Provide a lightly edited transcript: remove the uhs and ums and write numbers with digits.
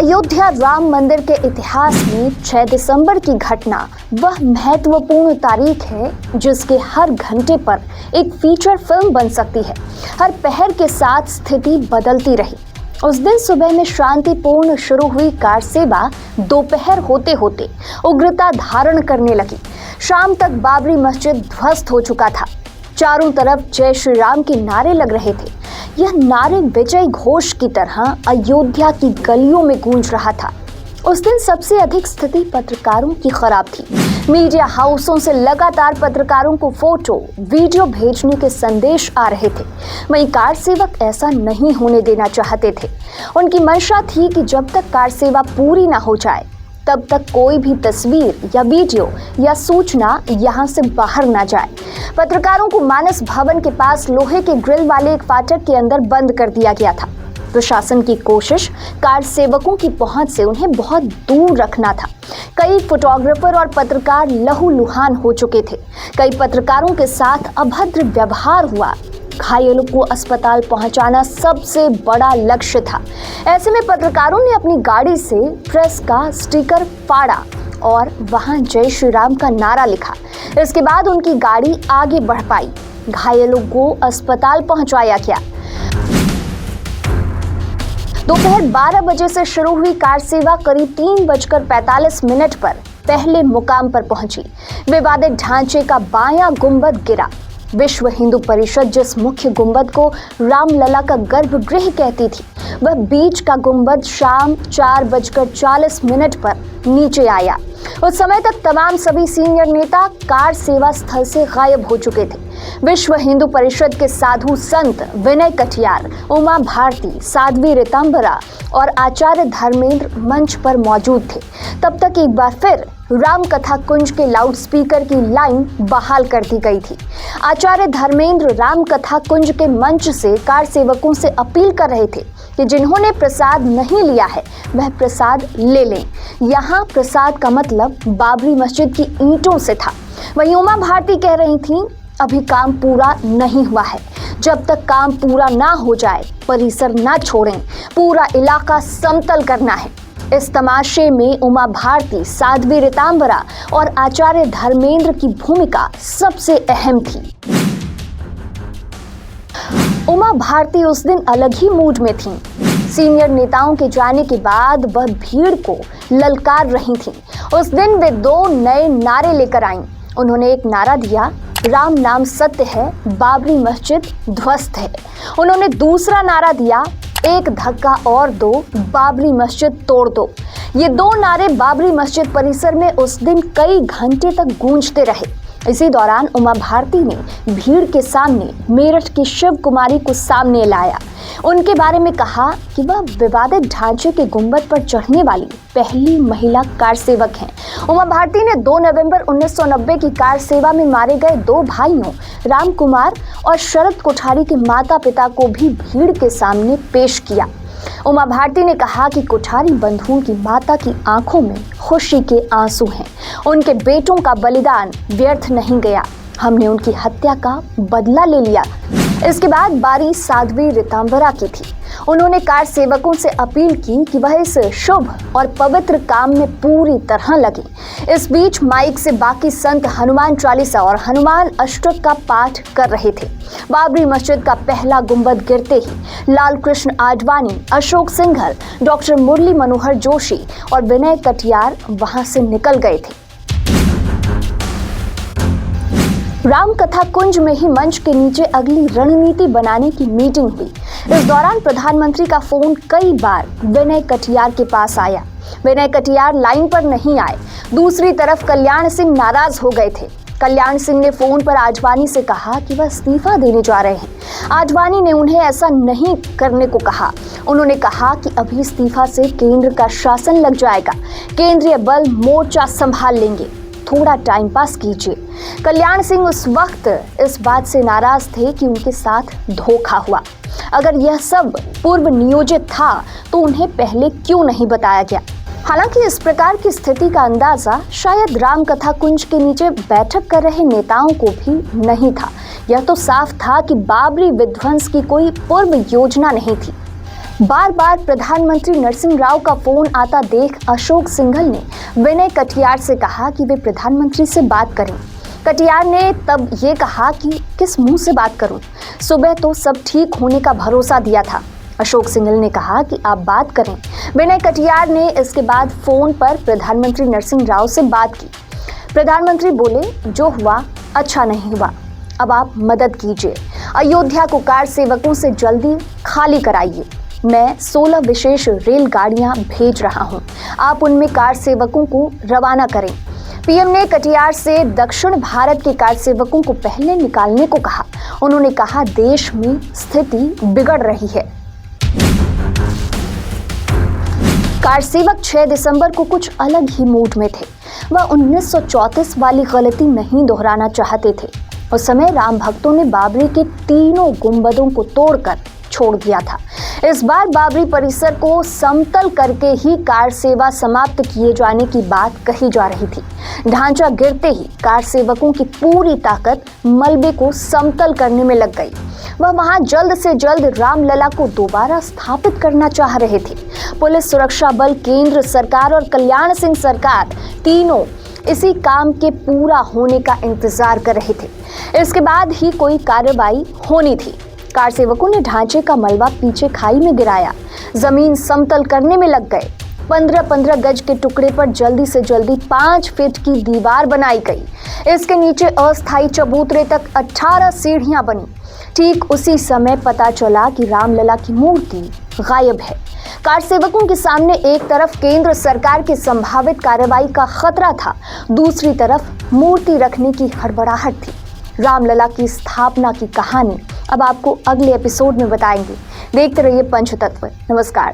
अयोध्या राम मंदिर के इतिहास में 6 दिसंबर की घटना वह महत्वपूर्ण तारीख है जिसके हर घंटे पर एक फीचर फिल्म बन सकती है। हर पहर के साथ स्थिति बदलती रही। उस दिन सुबह में शांतिपूर्ण शुरू हुई कार सेवा दोपहर होते होते उग्रता धारण करने लगी। शाम तक बाबरी मस्जिद ध्वस्त हो चुका था। चारों तरफ जय श्री राम के नारे लग रहे थे। यह नारे विजय घोष की तरह अयोध्या की गलियों में गूंज रहा था। उस दिन सबसे अधिक स्थिति पत्रकारों की खराब थी। मीडिया हाउसों से लगातार पत्रकारों को फोटो वीडियो भेजने के संदेश आ रहे थे। वहीं कार सेवक ऐसा नहीं होने देना चाहते थे। उनकी मंशा थी कि जब तक कार सेवा पूरी ना हो जाए तब तक कोई भी तस्वीर या वीडियो या सूचना यहां से बाहर ना जाए। पत्रकारों को मानस भवन के पास लोहे के ग्रिल वाले एक फाटक के अंदर बंद कर दिया गया था। प्रशासन की कोशिश कार सेवकों की पहुंच से उन्हें बहुत दूर रखना था। कई फोटोग्राफर और पत्रकार लहूलुहान हो चुके थे। कई पत्रकारों के साथ अभद्र व्यवहार हुआ। घायलों को अस्पताल पहुंचाना सबसे बड़ा लक्ष्य था। ऐसे में पत्रकारों ने अपनी गाड़ी से प्रेस का स्टिकर फाड़ा और वहां जय श्री राम का नारा लिखा। इसके बाद उनकी गाड़ी आगे बढ़ पाई। घायलों को अस्पताल पहुंचाया गया। दोपहर 12 बजे से शुरू हुई कार सेवा करीब 3:45 पर पहले मुकाम पर पहुंची। विवादित ढांचे का बायां गुंबद गिरा। विश्व हिंदू परिषद जिस मुख्य गुंबद को रामलला का गर्भगृह कहती थी, वह बीच का गुंबद शाम 4:40 पर नीचे आया। उस समय तक तमाम सभी सीनियर नेता कार सेवा स्थल से गायब हो चुके थे। विश्व हिंदू परिषद के साधु संत विनय कटियार, उमा भारती, साध्वी ऋतंभरा और आचार्य धर्मेंद्र मंच पर मौजूद थे। तब तक एक बार फिर राम कथा कुंज के लाउडस्पीकर की लाइन बहाल कर दी गई थी। आचार्य धर्मेंद्र राम कथा कुंज के मंच से कार सेवकों से अपील कर रहे थे कि जिन्होंने प्रसाद नहीं लिया है वह प्रसाद ले लें। यहाँ प्रसाद का मतलब बाबरी मस्जिद की ईंटों से था। वहीं उमा भारती कह रही थीं, अभी काम पूरा नहीं हुआ है। जब तक काम पूरा ना हो जाए परिसर ना छोड़ें। पूरा इलाका समतल करना है। इस तमाशे में उमा भारती, साध्वी ऋतंभरा और आचार्य धर्मेंद्र की भूमिका सबसे अहम थी। उमा भारती उस दिन अलग ही मूड में थीं। सीनियर नेताओं के जाने के बाद वह भीड़ को ललकार रही थीं। उस दिन वे 2 नए नारे लेकर आईं। उन्होंने एक नारा दिया, राम नाम सत्य है, बाबरी मस्जिद ध्वस्त है। उन्होंने दूसरा नारा दिया, एक धक्का और दो, बाबरी मस्जिद तोड़ दो। ये 2 नारे बाबरी मस्जिद परिसर में उस दिन कई घंटे तक गूंजते रहे। इसी दौरान उमा भारती ने भीड़ के सामने मेरठ की शिव कुमारी को सामने लाया। उनके बारे में कहा कि वह विवादित ढांचे के गुंबद पर चढ़ने वाली पहली महिला कार सेवक हैं। उमा भारती ने 2 नवंबर 1990 की कार सेवा में मारे गए 2 भाइयों राम कुमार और शरद कोठारी के माता पिता को भी भीड़ के सामने पेश किया। उमा भारती ने कहा कि कोठारी बंधुओं की माता की आंखों में खुशी के आंसू हैं। उनके बेटों का बलिदान व्यर्थ नहीं गया। हमने उनकी हत्या का बदला ले लिया। इसके बाद बारी साध्वी ऋतंभरा की थी। उन्होंने कार सेवकों से अपील की कि वह इस शुभ और पवित्र काम में पूरी तरह लगे। इस बीच माइक से बाकी संत हनुमान चालीसा और हनुमान अष्टक का पाठ कर रहे थे। बाबरी मस्जिद का पहला गुंबद गिरते ही लाल कृष्ण आडवाणी, अशोक सिंघल, डॉक्टर मुरली मनोहर जोशी और विनय कटियार वहां से निकल गए थे। राम कथा कुंज में ही मंच के नीचे अगली रणनीति बनाने की मीटिंग हुई। इस दौरान प्रधानमंत्री का फोन कई बार विनय कटियार के पास आया। विनय कटियार लाइन पर नहीं आए। दूसरी तरफ कल्याण सिंह नाराज हो गए थे। कल्याण सिंह ने फोन पर आडवाणी से कहा कि वह इस्तीफा देने जा रहे हैं। आडवाणी ने उन्हें ऐसा नहीं करने को कहा। उन्होंने कहा कि अभी इस्तीफा से केंद्र का शासन लग जाएगा। केंद्रीय बल मोर्चा संभाल लेंगे, थोड़ा टाइम पास कीजिए। कल्याण सिंह उस वक्त इस बात से नाराज थे कि उनके साथ धोखा हुआ। अगर यह सब पूर्व नियोजित था तो उन्हें पहले क्यों नहीं बताया गया। हालांकि इस प्रकार की स्थिति का अंदाजा शायद राम कथा कुंज के नीचे बैठक कर रहे नेताओं को भी नहीं था। यह तो साफ था कि बाबरी विध्वंस की कोई पूर्व योजना नहीं थी। बार बार प्रधानमंत्री नरसिंह राव का फोन आता देख अशोक सिंघल ने विनय कटियार से कहा कि वे प्रधानमंत्री से बात करें। कटियार ने तब ये कहा कि किस मुंह से बात करूं, सुबह तो सब ठीक होने का भरोसा दिया था। अशोक सिंघल ने कहा कि आप बात करें। विनय कटियार ने इसके बाद फोन पर प्रधानमंत्री नरसिंह राव से बात की। प्रधानमंत्री बोले, जो हुआ अच्छा नहीं हुआ, अब आप मदद कीजिए। अयोध्या को कार सेवकों से जल्दी खाली कराइए। मैं 16 विशेष रेलगाड़ियां भेज रहा हूं, आप उनमें कार सेवकों को रवाना करें। पीएम ने कटियार से दक्षिण भारत के कार सेवकों को पहले निकालने को कहा। उन्होंने कहा, देश में स्थिति बिगड़ रही है। कार सेवक 6 दिसंबर को कुछ अलग ही मूड में थे। वह 1934 वाली गलती नहीं दोहराना चाहते थे। उस समय राम भक्तों ने बाबरी के तीनों गुंबदों को तोड़कर छोड़ दिया था। इस बार बाबरी परिसर को समतल करके ही कार सेवा समाप्त किए जाने की बात कही जा रही थी। ढांचा गिरते ही कार सेवकों की पूरी ताकत मलबे को समतल करने में लग गई। वह वहां जल्द से जल्द रामलला को दोबारा स्थापित करना चाह रहे थे। पुलिस, सुरक्षा बल, केंद्र सरकार और कल्याण सिंह सरकार तीनों इसी काम के पूरा होने का इंतजार कर रहे थे। इसके बाद ही कोई कार्रवाई होनी थी। कार सेवकों ने ढांचे का मलबा पीछे खाई में गिराया, जमीन समतल करने में लग गए। 15-15 गज के टुकड़े पर जल्दी से जल्दी 5 फीट की दीवार बनाई गई। इसके नीचे अस्थायी चबूतरे तक 18 सीढ़ियां बनी। ठीक उसी समय पता चला कि रामलला की मूर्ति गायब है। कार सेवकों के सामने एक तरफ केंद्र सरकार की संभावित कार्रवाई का खतरा था, दूसरी तरफ मूर्ति रखने की हड़बड़ाहट थी। रामलला की स्थापना की कहानी अब आपको अगले एपिसोड में बताएंगे। देखते रहिए पंचतत्व। नमस्कार।